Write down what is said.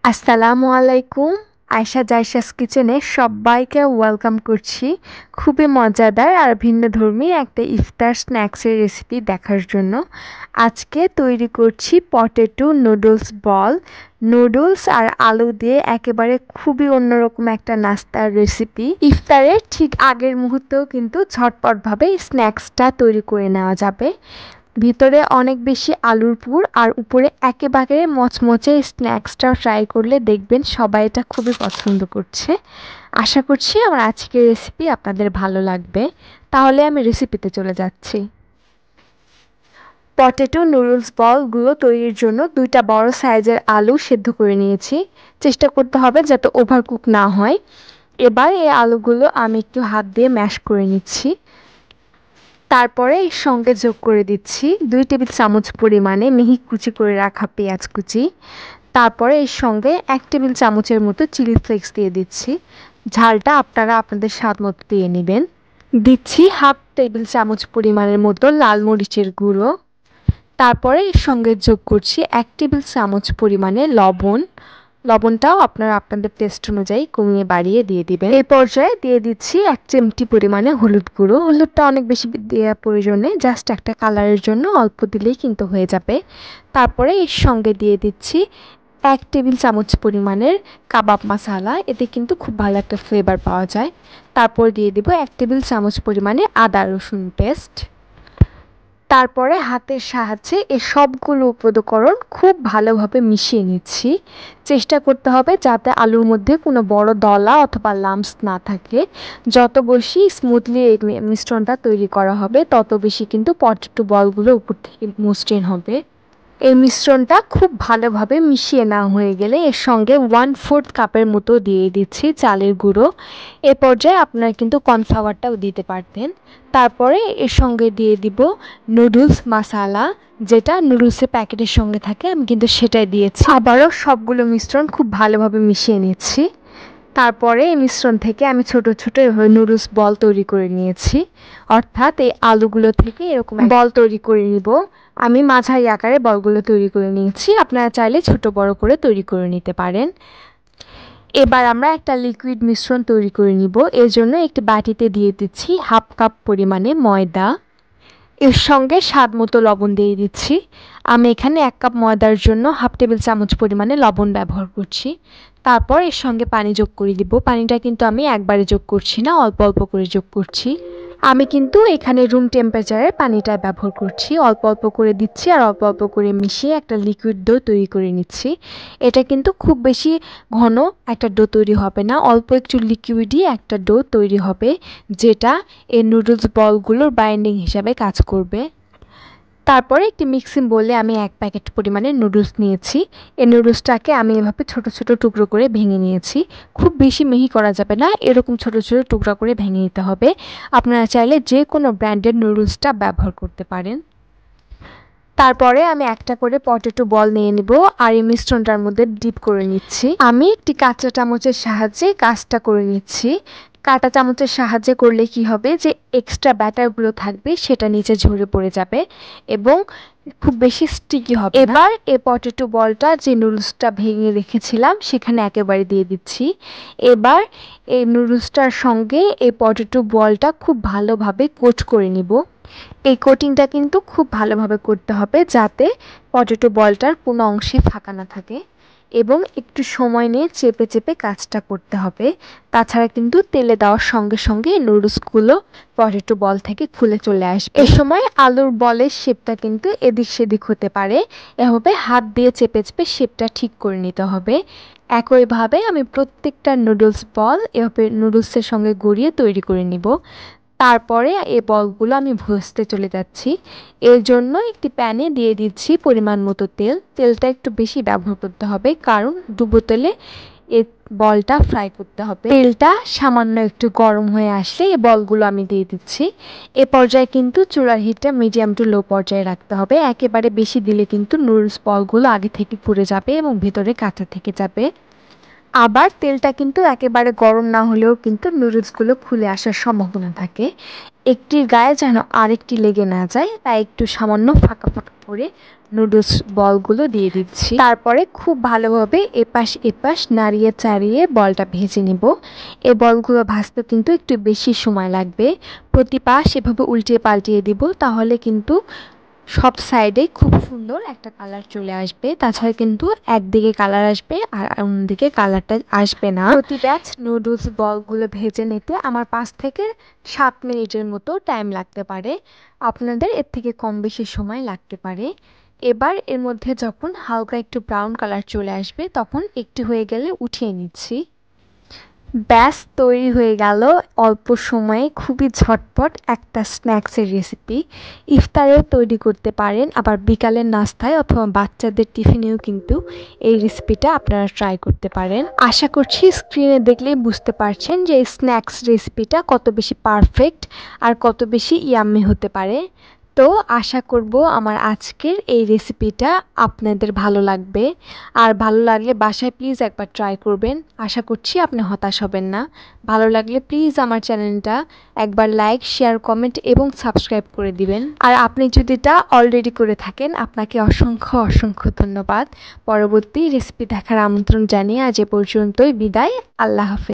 আসসালামু আলাইকুম। আয়েশা জায়সাস কিচেনে সবাইকে ওয়েলকাম করছি খুবই মজাদার আর ভিন্নধর্মী একটা ইফতার স্ন্যাক্সের রেসিপি দেখার জন্য। আজকে তৈরি করছি পটেটো নুডলস বল। নুডলস আর আলু দিয়ে একেবারে খুবই অন্যরকম একটা নাস্তার রেসিপি। ইফতারের ঠিক আগের মুহূর্তেও কিন্তু ঝটপটভাবে স্ন্যাক্সটা তৈরি করে নেওয়া যাবে। ভিতরে অনেক বেশি আলুর পুর আর উপরে একেবারে মচমচে স্ন্যাক্সটা ট্রাই করলে দেখবেন সবাই এটা খুবই পছন্দ করছে। আশা করছি আমার আজকের রেসিপি আপনাদের ভালো লাগবে। তাহলে আমি রেসিপিতে চলে যাচ্ছি। পটেটো নুডলস বলগুলো তৈরির জন্য 2টা বড় সাইজের আলু সেদ্ধ করে নিয়েছি। চেষ্টা করতে হবে যাতে ওভারকুক না হয়। এবার এই আলুগুলো আমি একটু হাত দিয়ে ম্যাশ করে নিচ্ছি। তারপরে এর সঙ্গে যোগ করে দিচ্ছি 2 টেবিল চামচ পরিমাণে মিহি কুচি করে রাখা পেঁয়াজ কুচি। তারপরে এর সঙ্গে 1 টেবিল চামচের মতো চিলি ফ্লেক্স দিয়ে দিচ্ছি। ঝালটা আপনারা আপনাদের স্বাদ মতো দিয়ে নেবেন। দিচ্ছি হাফ টেবিল চামচ পরিমাণের মতো লাল মরিচের গুঁড়ো। তারপরে এর সঙ্গে যোগ করছি 1 টেবিল চামচ পরিমাণে লবণ। লবণটাও আপনারা আপনাদের টেস্ট অনুযায়ী কমিয়ে বাড়িয়ে দিয়ে দিবেন। এই পর্যায়ে দিয়ে দিচ্ছি 1 চিমটি পরিমাণে হলুদ গুঁড়ো। হলুদটা অনেক বেশি দেওয়া প্রয়োজন নেই, জাস্ট একটা কালারের জন্য অল্প দিলেই কিন্তু হয়ে যাবে। তারপরে এর সঙ্গে দিয়ে দিচ্ছি 1 টেবিল চামচ পরিমাণের কাবাব মশলা। এতে কিন্তু খুব ভালো একটা ফ্লেভার পাওয়া যায়। তারপর দিয়ে দিব 1 টেবিল চামচ পরিমাণে আদা রসুন পেস্ট। তারপরে হাতের সাহায্যে এই সবগুলো উপকরণ খুব ভালোভাবে মিশিয়ে নিচ্ছি। চেষ্টা করতে হবে যাতে আলুর মধ্যে কোনো বড় দলা অথবা লাম্পস না থাকে। যত বেশি স্মুথলি এই মিশ্রণটা তৈরি করা হবে তত বেশি কিন্তু পটেটো বলগুলো উপর থেকে মসৃণ হবে। এই মিশ্রণটা খুব ভালোভাবে মিশিয়ে নেওয়া হয়ে গেলে এর সঙ্গে 1/4 কাপের মতো দিয়ে দিচ্ছি চালের গুঁড়ো। এ পর্যায়ে আপনারা কিন্তু কর্নফ্লাওয়ারটাও দিতে পারতেন। তারপরে এর সঙ্গে দিয়ে দিব নুডলস মশলা, যেটা নুডলসের প্যাকেটের সঙ্গে থাকে, আমি কিন্তু সেটাই দিয়েছি। আবারও সবগুলো মিশ্রণ খুব ভালোভাবে মিশিয়ে নিচ্ছি। তারপরে এই মিশ্রণ থেকে আমি ছোট ছোট এভাবে নুডলস বল তৈরি করে নিয়েছি। অর্থাৎ এই আলুগুলো থেকে এরকম বল তৈরি করে নিব। আমি মাঝারি আকারে বলগুলো তৈরি করে নিয়েছি। আপনারা চাইলে ছোট বড় করে তৈরি করে নিতে পারেন। এবার আমরা একটা লিকুইড মিশ্রণ তৈরি করে নিব। এর জন্য একটি বাটিতে দিয়ে দিচ্ছি হাফ কাপ পরিমাণে ময়দা। এর সঙ্গে স্বাদ মতো লবণ দিয়ে দিচ্ছি। আমি এখানে 1 কাপ ময়দার জন্য হাফ টেবিল চামচ পরিমাণে লবণ ব্যবহার করছি। তারপর এর সঙ্গে পানি যোগ করে দিব। পানিটা কিন্তু আমি একবারে যোগ করছি না, অল্প অল্প করে যোগ করছি। আমি কিন্তু এখানে রুম টেম্পারেচারে পানিটা ব্যবহার করছি। অল্প অল্প করে দিচ্ছি আর অল্প অল্প করে মিশিয়ে একটা লিকুইড ডো তৈরি করে নিচ্ছি। এটা কিন্তু খুব বেশি ঘন একটা ডো তৈরি হবে না, অল্প একটু লিকুইডই একটা ডো তৈরি হবে, যেটা এই নুডলস বলগুলোর বাইন্ডিং হিসাবে কাজ করবে। তারপরে একটি মিক্সিং বোলে আমি 1 প্যাকেট পরিমাণে নুডলস নিয়েছি। এই নুডলসটাকে আমি এভাবে ছোট ছোট টুকরো করে ভেঙে নিয়েছি। খুব বেশি মিহি করা যাবে না, এরকম ছোট ছোট টুকরা করে ভেঙে নিতে হবে। আপনারা চাইলে যে কোনো ব্র্যান্ডের নুডলসটা ব্যবহার করতে পারেন। তারপরে আমি একটা করে পটেটো বল নিয়ে নিব আর এই মিশ্রণটার মধ্যে ডিপ করে নিচ্ছি। আমি একটি কাঁচা চামচের সাহায্যে কাজটা করে নিচ্ছি। কাঁটা চামচের সাহায্যে করলে কি হবে, যে এক্সট্রা ব্যাটারগুলো থাকবে সেটা নিচে ঝরে পড়ে যাবে এবং খুব বেশি স্টিকি হবে না। এবার এই পটেটো বলটা যে নুডলসটা ভেঙে রেখেছিলাম সেখানে একেবারে দিয়ে দিচ্ছি। এবার এই নুডলসটার সঙ্গে এই পটেটো বলটা খুব ভালোভাবে কোট করে নিব। এই কোটিংটা কিন্তু খুব ভালোভাবে করতে হবে যাতে পটেটো বলটার কোনো অংশে ফাঁকা না থাকে এবং একটু সময় নিয়ে চেপে চেপে কাজটা করতে হবে। তাছাড়া কিন্তু তেলে দেওয়ার সঙ্গে সঙ্গে নুডলসগুলো পটেটো বল থেকে খুলে চলে আসবে। এ সময় আলুর বলের শেপটা কিন্তু এদিক সেদিক হতে পারে, এভাবে হাত দিয়ে চেপে চেপে শেপটা ঠিক করে নিতে হবে। একইভাবে আমি প্রত্যেকটা নুডলস বল এভাবে নুডলসের সঙ্গে গড়িয়ে তৈরি করে নিব। তারপরে এই বলগুলো আমি ভাজতে চলে যাচ্ছি। এর জন্য একটি প্যানে দিয়ে দিচ্ছি পরিমাণ মতো তেল। তেলটা একটু বেশি ব্যবহার করতে হবে, কারণ ডুবো তেলে এই বলটা ফ্রাই করতে হবে। তেলটা সামান্য একটু গরম হয়ে আসলে এই বলগুলো আমি দিয়ে দিচ্ছি। এ পর্যায়ে কিন্তু চুলার হিটটা মিডিয়াম টু লো পর্যায়ে রাখতে হবে। একেবারে বেশি দিলে কিন্তু নুডলস বলগুলো আগে থেকে পুড়ে যাবে এবং ভেতরে কাঁচা থেকে যাবে। আবার তেলটা কিন্তু একেবারে গরম না হলেও কিন্তু নুডলসগুলো খুলে আসার সম্ভাবনা থাকে। একটির গায়ে যেন আরেকটি লেগে না যায় তাই একটু সামান্য ফাঁকা ফাঁকা করে নুডলস বলগুলো দিয়ে দিচ্ছি। তারপরে খুব ভালোভাবে এপাশ এপাশ নাড়িয়ে চাড়িয়ে বলটা ভেজে নেব। এই বলগুলো ভাজতে কিন্তু একটু বেশি সময় লাগবে। প্রতি পাশ এভাবে উল্টিয়ে পাল্টিয়ে দিব, তাহলে কিন্তু সব সাইডে খুব সুন্দর একটা কালার চলে আসবে। তাছাড়া কিন্তু একদিকে কালার আসবে আর অন্যদিকে কালারটা আসবে না। প্রতি ব্যাচ নুডলস বলগুলো ভেজে নিতে আমার 5 থেকে 7 মিনিটের মতো টাইম লাগতে পারে, আপনাদের এর থেকে কম বেশি সময় লাগতে পারে। এবার এর মধ্যে যখন হালকা একটু ব্রাউন কালার চলে আসবে তখন একটু হয়ে গেলে উঠিয়ে নিচ্ছি। ব্যাস তৈরি হয়ে গেল অল্প সময়ে খুবই ঝটপট একটা স্ন্যাক্সের রেসিপি। ইফতারেও তৈরি করতে পারেন, আবার বিকালের নাস্তায় অথবা বাচ্চাদের টিফিনেও কিন্তু এই রেসিপিটা আপনারা ট্রাই করতে পারেন। আশা করছি স্ক্রিনে দেখলেই বুঝতে পারছেন যে এই স্ন্যাক্স রেসিপিটা কত বেশি পারফেক্ট আর কত বেশি ইয়াম্মি হতে পারে। তো আশা করব আমার আজকের এই রেসিপিটা আপনাদের ভালো লাগবে। আর ভালো লাগলে বাসায় প্লিজ একবার ট্রাই করবেন। আশা করছি আপনি হতাশ হবেন না। ভালো লাগলে প্লিজ আমার চ্যানেলটা একবার লাইক, শেয়ার, কমেন্ট এবং সাবস্ক্রাইব করে দিবেন। আর আপনি যদি এটা অলরেডি করে থাকেন আপনাকে অসংখ্য অসংখ্য ধন্যবাদ। পরবর্তী রেসিপি দেখার আমন্ত্রণ জানিয়ে আজ এ পর্যন্তই বিদায়। আল্লাহ হাফেজ।